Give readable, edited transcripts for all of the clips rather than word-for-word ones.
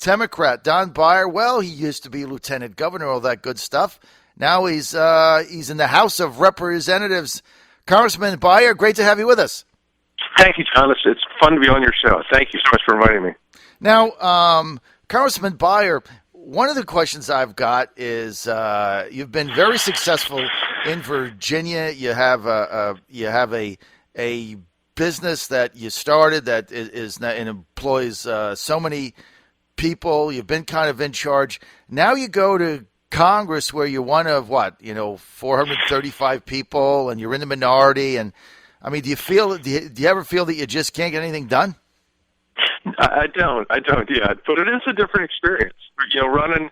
Democrat Don Beyer. Well, he used to be lieutenant governor, all that good stuff. Now he's in the House of Representatives. Congressman Beyer, great to have you with us. Thank you, John. It's fun to be on your show. Thank you so much for inviting me. Now, Congressman Beyer, one of the questions I've got is you've been very successful in Virginia. You have a business that you started that is and employs so many people. You've been kind of in charge. Now you go to Congress where you're one of 435 people, and you're in the minority. And I mean, do you ever feel that you just can't get anything done? I don't yet, but it is a different experience. Running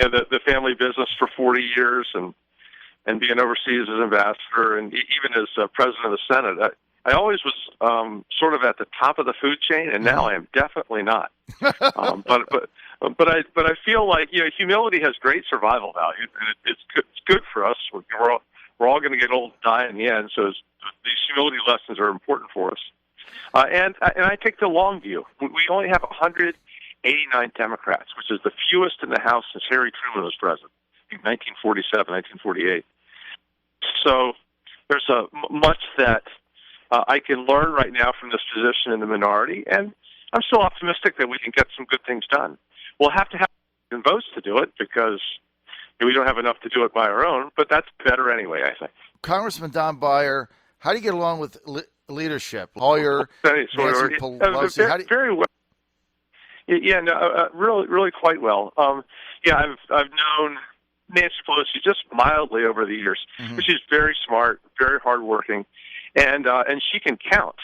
the family business for 40 years and being overseas as ambassador and even as president of the Senate. I always was sort of at the top of the food chain, and now I am definitely not. But I feel like humility has great survival value, and it's good for us. We're all going to get old and die in the end, so these humility lessons are important for us. And I take the long view. We only have 189 Democrats, which is the fewest in the House since Harry Truman was president, in 1947, 1948. So there's much that I can learn right now from this position in the minority, and I'm still optimistic that we can get some good things done. We'll have to have votes to do it because we don't have enough to do it by our own, but that's better anyway, I think. Congressman Don Beyer, how do you get along with leadership? Lawyer, Nancy Pelosi. Very well. Yeah, no, really quite well. I've known Nancy Pelosi just mildly over the years, but she's very smart, very hardworking, and she can count,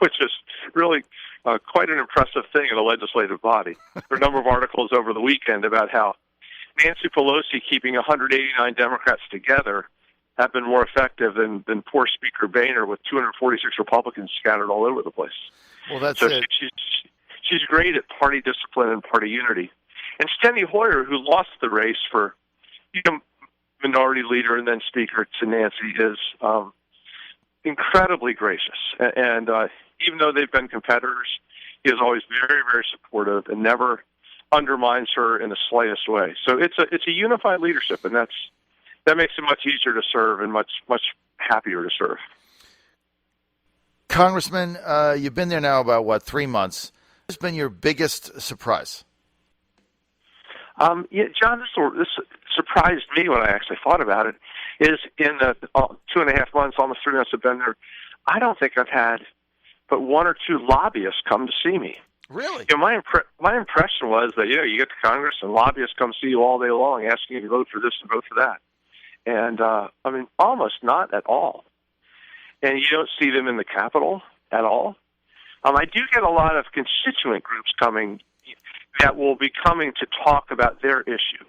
which is really quite an impressive thing in a legislative body. There are a number of articles over the weekend about how Nancy Pelosi keeping 189 Democrats together have been more effective than poor Speaker Boehner with 246 Republicans scattered all over the place. Well, that's so it. She's great at party discipline and party unity. And Steny Hoyer, who lost the race for minority leader and then speaker to Nancy, is incredibly gracious. And even though they've been competitors, he is always very, very supportive and never undermines her in the slightest way. So it's a unified leadership, and that makes it much easier to serve and much happier to serve. Congressman, you've been there now about 3 months. What's been your biggest surprise? John, this surprised me when I actually thought about it. Is in the 2.5 months, almost 3 months I've been there, I don't think I've had but one or two lobbyists come to see me. Really? My impression was that you get to Congress and lobbyists come see you all day long, asking if you vote for this and vote for that, and almost not at all. And you don't see them in the Capitol at all. I do get a lot of constituent groups coming that will be coming to talk about their issue.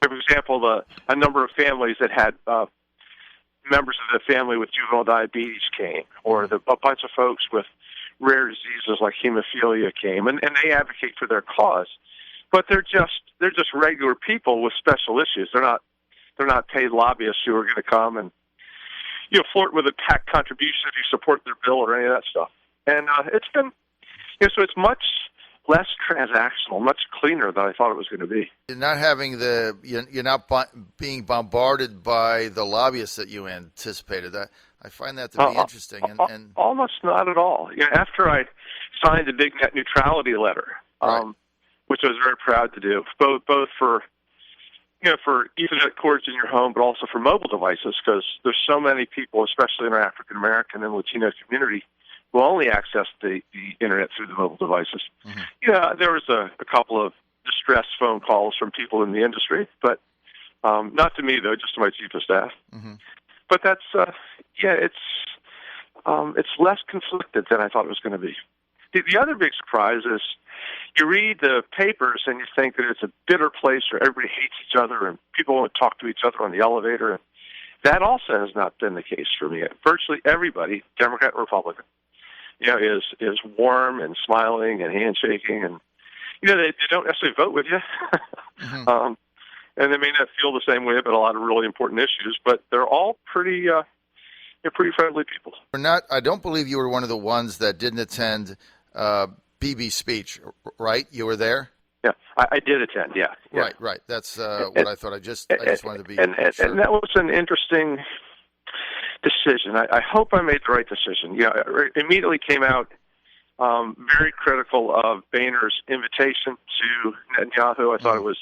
For example, a number of families that had members of the family with juvenile diabetes came, or a bunch of folks with rare diseases like hemophilia came, and they advocate for their cause. But they're just regular people with special issues. They're not paid lobbyists who are going to come and flirt with a PAC contribution if you support their bill or any of that stuff. And it's been so it's much less transactional, much cleaner than I thought it was going to be. You're not having you're not being bombarded by the lobbyists that you anticipated. I find that to be interesting. And almost not at all. After I signed the big net neutrality letter, right. Which I was very proud to do, both for for Ethernet cords in your home, but also for mobile devices, because there's so many people, especially in our African American and Latino community, who only access the internet through the mobile devices. Mm-hmm. There was a couple of distress phone calls from people in the industry, but not to me, though, just to my chief of staff. Mm-hmm. But that's, it's less conflicted than I thought it was going to be. The other big surprise is you read the papers and you think that it's a bitter place where everybody hates each other and people won't talk to each other on the elevator. And that also has not been the case for me. Virtually everybody, Democrat and Republican, is warm and smiling and handshaking, and they don't necessarily vote with you, mm-hmm. And they may not feel the same way about a lot of really important issues, but they're all pretty friendly people. I don't believe you were one of the ones that didn't attend Bibi's speech, right? You were there? Yeah, I did attend. Yeah. Right. That's what I thought. I just wanted to be sure. And that was an interesting decision. I hope I made the right decision. Yeah, I immediately came out very critical of Boehner's invitation to Netanyahu. I thought it was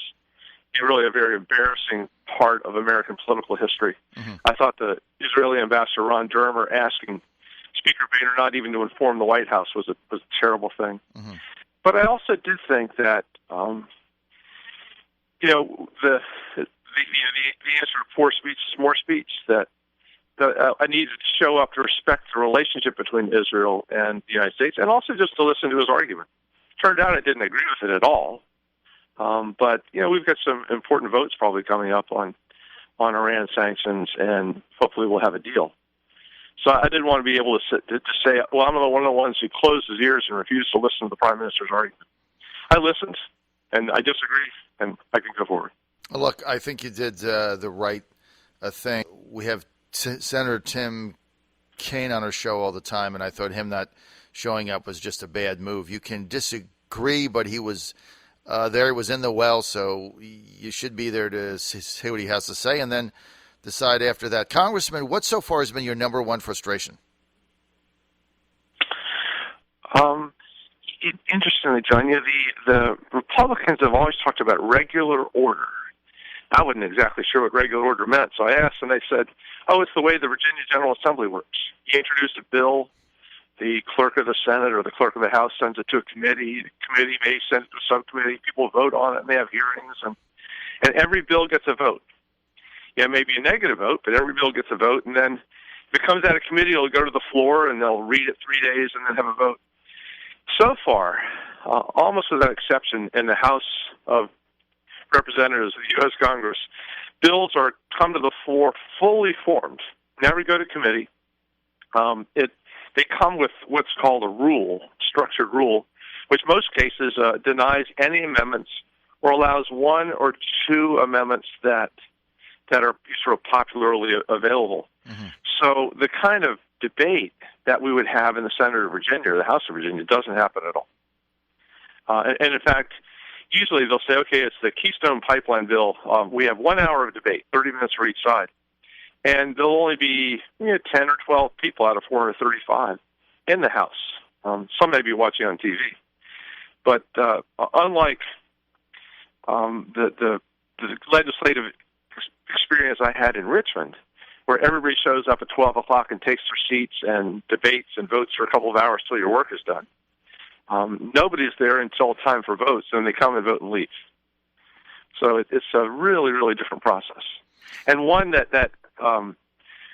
really a very embarrassing part of American political history. I thought the Israeli ambassador Ron Dermer asking Speaker Boehner not even to inform the White House was a terrible thing. But I also did think that the answer to poor speech is more speech. That I needed to show up to respect the relationship between Israel and the United States, and also just to listen to his argument. Turned out I didn't agree with it at all. But we've got some important votes probably coming up on Iran sanctions, and hopefully we'll have a deal. So I didn't want to be able to say, well, I'm one of the ones who closed his ears and refused to listen to the Prime Minister's argument. I listened, and I disagree, and I can go forward. Look, I think you did the right thing. We have Senator Tim Kaine on our show all the time, and I thought him not showing up was just a bad move. You can disagree, but he was there. He was in the well, so you should be there to hear what he has to say, and then decide after that. Congressman, what so far has been your number one frustration? Interestingly, John, the Republicans have always talked about regular order. I wasn't exactly sure what regular order meant, so I asked, and they said, it's the way the Virginia General Assembly works. You introduce a bill, the clerk of the Senate or the clerk of the House sends it to a committee, the committee may send it to a subcommittee, people vote on it, and they have hearings, and every bill gets a vote. Yeah, maybe a negative vote, but every bill gets a vote, and then if it comes out of committee, it'll go to the floor, and they'll read it 3 days, and then have a vote. So far, almost without exception, in the House of Representatives of the U.S. Congress, bills are come to the floor fully formed, never go to committee. They come with what's called a rule, structured rule, which most cases denies any amendments or allows one or two amendments that are sort of popularly available. So the kind of debate that we would have in the Senate of Virginia or the House of Virginia doesn't happen at all. And in fact, usually they'll say, okay, it's the Keystone Pipeline bill. We have 1 hour of debate, 30 minutes for each side. And there'll only be 10 or 12 people out of 435 in the House. Some may be watching on TV. But unlike the legislative experience I had in Richmond, where everybody shows up at 12 o'clock and takes their seats and debates and votes for a couple of hours till your work is done. Nobody's there until time for votes, and they come and vote and leave. So it's a really, really different process, and one that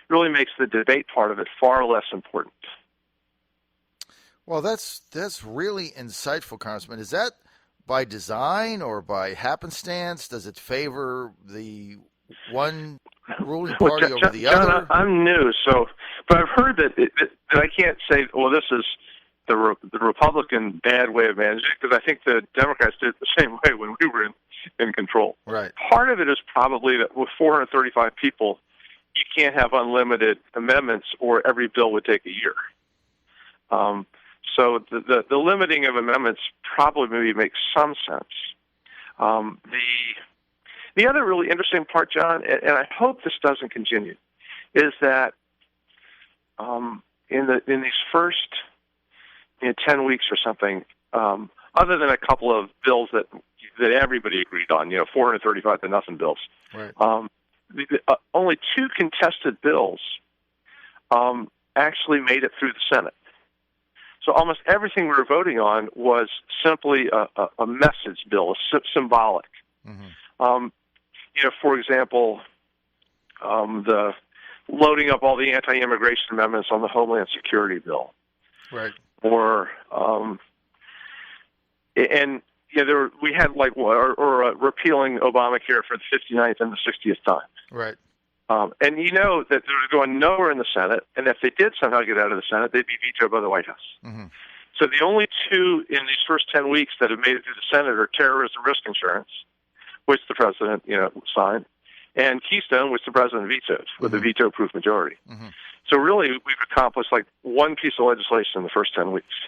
really makes the debate part of it far less important. Well, that's really insightful, Congressman. Is that by design or by happenstance? Does it favor the one ruling party over the other? John, I'm new, but I've heard that I can't say, well, this is the Republican bad way of managing it, because I think the Democrats did it the same way when we were in control. Right. Part of it is probably that with 435 people, you can't have unlimited amendments, or every bill would take a year. So the limiting of amendments probably maybe makes some sense. The other really interesting part, John, and I hope this doesn't continue, is that in these first 10 weeks or something, other than a couple of bills that everybody agreed on, 435 to nothing bills, right. Only two contested bills actually made it through the Senate. So almost everything we were voting on was simply a message bill, symbolic. For example, the loading up all the anti-immigration amendments on the Homeland Security bill. Right. Or, we had repealing Obamacare for the 59th and the 60th time. Right. And that they're going nowhere in the Senate, and if they did somehow get out of the Senate, they'd be vetoed by the White House. So the only two in these first 10 weeks that have made it through the Senate are terrorism risk insurance, which the president, signed, and Keystone, which the president vetoed with a veto-proof majority. So really, we've accomplished one piece of legislation in the first 10 weeks.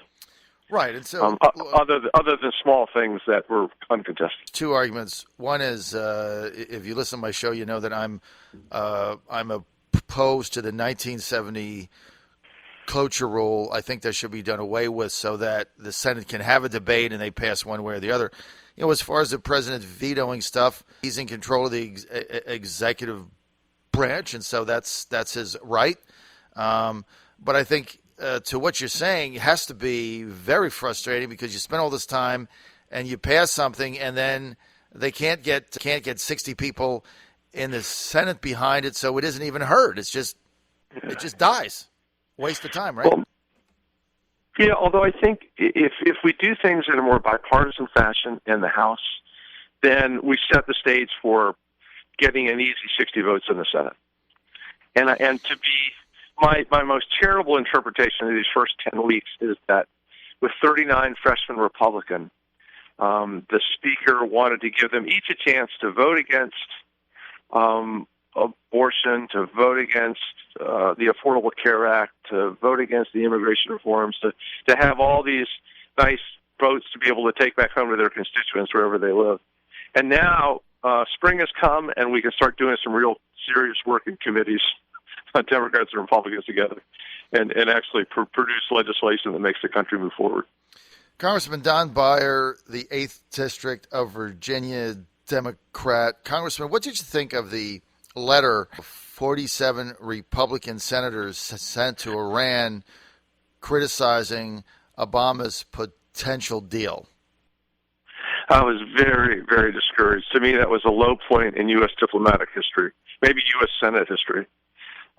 Right, and so other than small things that were uncontested. two arguments. One is, if you listen to my show, you know that I'm opposed to the 1970 cloture rule. I think that should be done away with so that the Senate can have a debate and they pass one way or the other. You know, as far as the president vetoing stuff, he's in control of the executive branch, and so that's his right. But I think to what you're saying, it has to be very frustrating because you spend all this time and you pass something, and then they can't get 60 people in the Senate behind it, so it isn't even heard. It just dies. Waste of time, right? Well, yeah, although I think if we do things in a more bipartisan fashion in the House, then we set the stage for getting an easy 60 votes in the Senate. And to be my most charitable interpretation of these first 10 weeks is that with 39 freshman Republicans, the Speaker wanted to give them each a chance to vote against abortion, to vote against the Affordable Care Act, to vote against the immigration reforms, to have all these nice votes to be able to take back home to their constituents wherever they live. And now spring has come, and we can start doing some real serious work in committees, Democrats and Republicans together, and actually produce legislation that makes the country move forward. Congressman Don Beyer, the 8th District of Virginia, Democrat. Congressman, what did you think of the letter 47 Republican senators sent to Iran criticizing Obama's potential deal? I was very, very discouraged. To me, that was a low point in U.S. diplomatic history, maybe U.S. Senate history.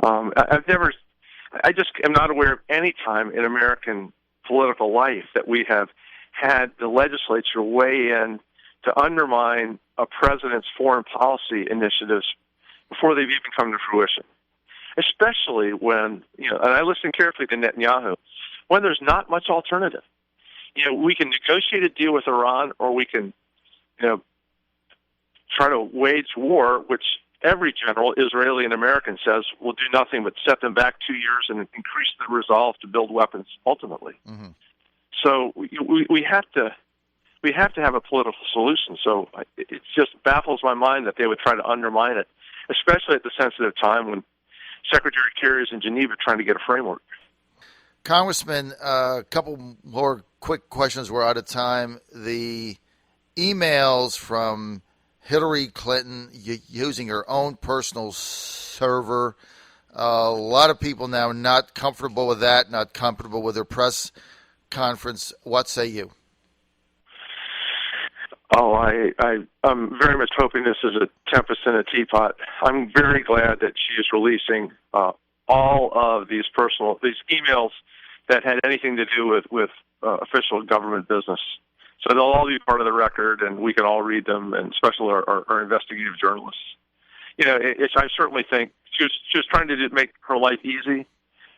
I just am not aware of any time in American political life that we have had the legislature weigh in to undermine a president's foreign policy initiatives before they've even come to fruition. Especially when, and I listened carefully to Netanyahu, when there's not much alternative. We can negotiate a deal with Iran, or we can, try to wage war, which every general, Israeli and American, says will do nothing but set them back 2 years and increase the resolve to build weapons ultimately. Mm-hmm. So we have to have a political solution. So it just baffles my mind that they would try to undermine it, especially at the sensitive time when Secretary Kerry is in Geneva trying to get a framework. Congressman, a couple more quick questions. We're out of time. The emails from Hillary Clinton using her own personal server. A lot of people now not comfortable with that, not comfortable with her press conference. What say you? Oh, I'm very much hoping this is a tempest in a teapot. I'm very glad that she is releasing all of these emails that had anything to do with official government business. So they'll all be part of the record, and we can all read them, and especially our investigative journalists. I certainly think she was trying to make her life easy,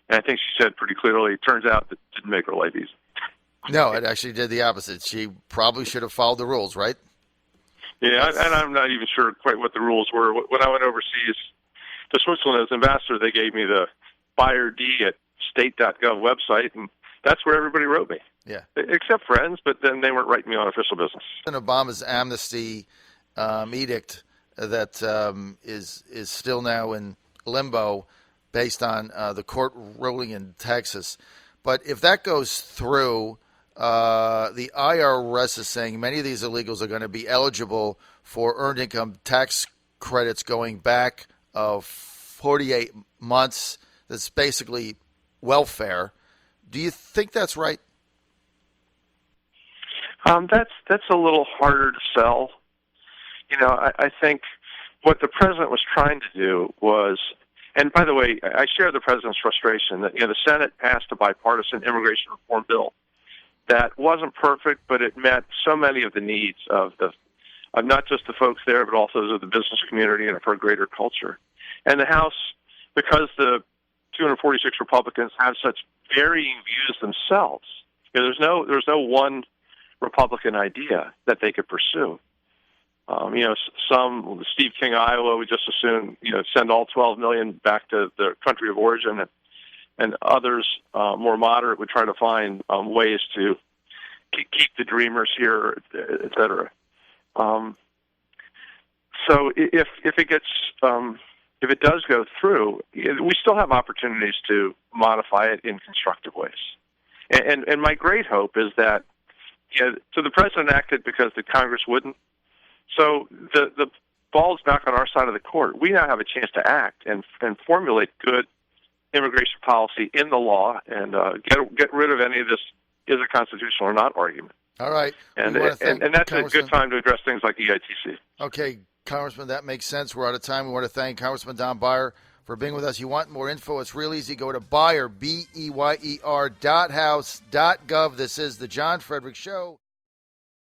and I think she said pretty clearly, it turns out that it didn't make her life easy. No, it actually did the opposite. She probably should have followed the rules, right? Yeah, and I'm not even sure quite what the rules were. When I went overseas to Switzerland as ambassador, they gave me the Beyer D at state.gov website, and that's where everybody wrote me. Yeah. Except friends, but then they weren't writing me on official business. And Obama's amnesty edict that is still now in limbo based on the court ruling in Texas. But if that goes through, the IRS is saying many of these illegals are going to be eligible for earned income tax credits going back 48 months. That's basically welfare. Do you think that's right? That's a little harder to sell. I think what the president was trying to do was, and by the way, I share the president's frustration that the Senate passed a bipartisan immigration reform bill that wasn't perfect, but it met so many of the needs of not just the folks there, but also of the business community and for a greater culture. And the House, because the 246 Republicans have such varying views themselves, there's no one Republican idea that they could pursue. Steve King, Iowa, would just as soon send all 12 million back to their country of origin, and others more moderate would try to find ways to keep the dreamers here, et cetera. So if it gets if it does go through, we still have opportunities to modify it in constructive ways. And my great hope is that, so the president acted because the Congress wouldn't. So the ball's back on our side of the court. We now have a chance to act and formulate good immigration policy in the law and get rid of any of this is it constitutional or not argument. All right. And that's a good time to address things like EITC. Okay, Congressman, that makes sense. We're out of time. We want to thank Congressman Don Beyer for being with us. You want more info? It's real easy. Go to Beyer, BEYER.house.gov. This is the John Fredericks Show.